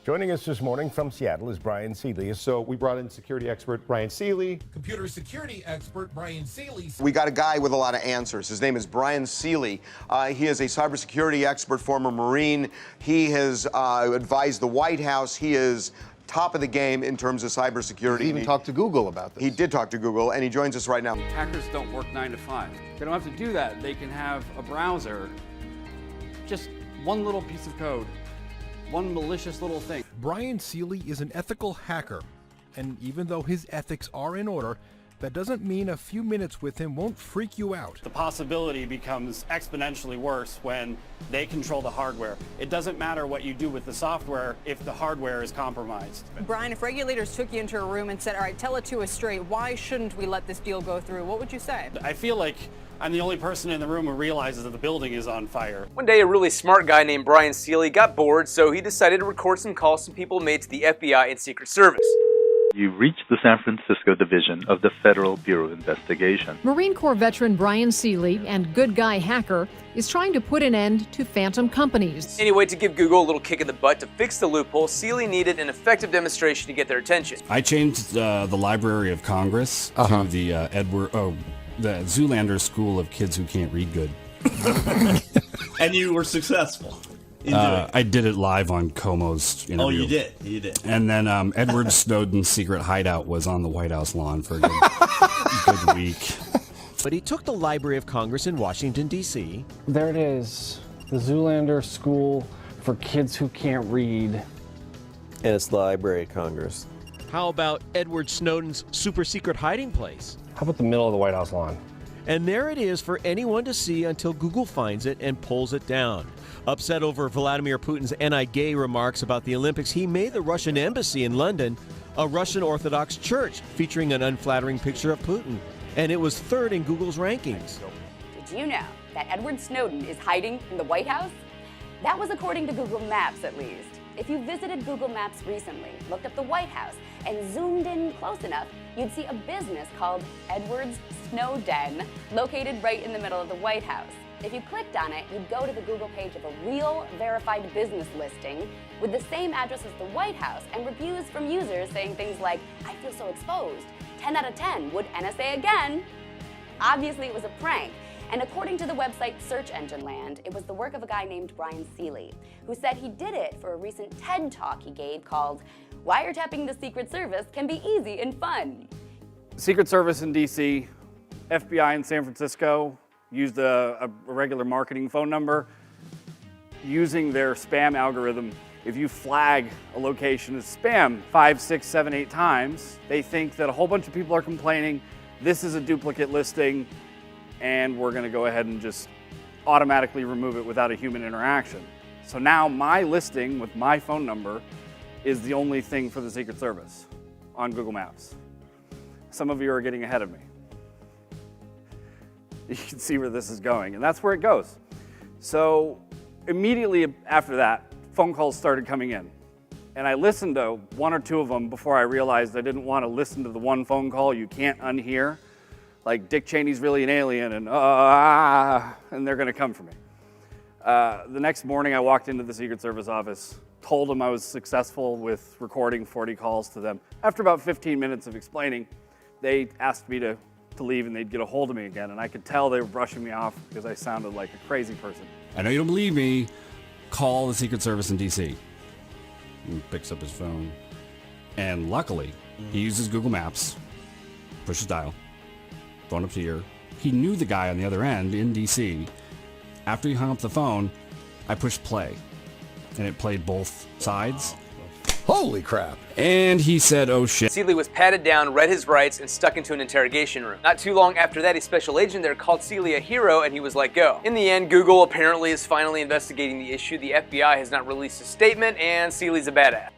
Joining us this morning from Seattle is Bryan Seely. So we brought in security expert Bryan Seely. Computer security expert Bryan Seely. We got a guy with a lot of answers. His name is Bryan Seely. He is a cybersecurity expert, former Marine. He has advised the White House. He is top of the game in terms of cybersecurity. He even talked to Google about this. He did talk to Google, and he joins us right now. Hackers don't work 9 to 5. They don't have to do that. They can have a browser, just one little piece of code, one malicious little thing. Bryan Seely is an ethical hacker, and even though his ethics are in order, that doesn't mean a few minutes with him won't freak you out. The possibility becomes exponentially worse when they control the hardware. It doesn't matter what you do with the software if the hardware is compromised. Bryan, if regulators took you into a room and said, all right, tell it to us straight, why shouldn't we let this deal go through? What would you say? I feel like I'm the only person in the room who realizes that the building is on fire. One day, a really smart guy named Bryan Seely got bored, so he decided to record some calls some people made to the FBI and Secret Service. You've reached the San Francisco division of the Federal Bureau of Investigation. Marine Corps veteran Bryan Seely and good guy hacker is trying to put an end to phantom companies. Anyway, to give Google a little kick in the butt to fix the loophole, Seely needed an effective demonstration to get their attention. I changed the Library of Congress to the Zoolander School of Kids Who Can't Read Good. And you were successful. I did it live on Como's interview. Oh, you did. You did. And then Edward Snowden's secret hideout was on the White House lawn for a good week. But he took the Library of Congress in Washington, D.C. There it is, the Zoolander School for Kids Who Can't Read. And it's the Library of Congress. How about Edward Snowden's super secret hiding place? How about the middle of the White House lawn? And there it is for anyone to see until Google finds it and pulls it down. Upset over Vladimir Putin's anti-gay remarks about the Olympics, he made the Russian embassy in London a Russian Orthodox church featuring an unflattering picture of Putin. And it was third in Google's rankings. Did you know that Edward Snowden is hiding in the White House? That was according to Google Maps, at least. If you visited Google Maps recently, looked up the White House, and zoomed in close enough, you'd see a business called Edward's Snow Den, located right in the middle of the White House. If you clicked on it, you'd go to the Google page of a real verified business listing with the same address as the White House and reviews from users saying things like, I feel so exposed, 10 out of 10, would NSA again? Obviously it was a prank. And according to the website Search Engine Land, it was the work of a guy named Bryan Seely, who said he did it for a recent TED Talk he gave called Wiretapping the Secret Service Can Be Easy and Fun. Secret Service in D.C., FBI in San Francisco used a regular marketing phone number. Using their spam algorithm, if you flag a location as spam 5, 6, 7, 8 times, they think that a whole bunch of people are complaining, this is a duplicate listing, and we're going to go ahead and just automatically remove it without a human interaction. So now my listing with my phone number is the only thing for the Secret Service on Google Maps. Some of you are getting ahead of me. You can see where this is going, and that's where it goes. So immediately after that, phone calls started coming in. And I listened to 1 or 2 of them before I realized I didn't want to listen to the one phone call you can't unhear. Like Dick Cheney's really an alien, and they're going to come for me. The next morning, I walked into the Secret Service office, told them I was successful with recording 40 calls to them. After about 15 minutes of explaining, they asked me to leave and they'd get a hold of me again, and I could tell they were brushing me off because I sounded like a crazy person. I know you don't believe me. Call the Secret Service in D.C. He picks up his phone, and luckily, he uses Google Maps, pushes dial, phone up to ear. He knew the guy on the other end in D.C. After he hung up the phone, I pushed play, and it played both sides. Holy crap. And he said, oh shit. Seely was patted down, read his rights, and stuck into an interrogation room. Not too long after that, a special agent there called Seely a hero, and he was let go. In the end, Google apparently is finally investigating the issue. The FBI has not released a statement, and Seely's a badass.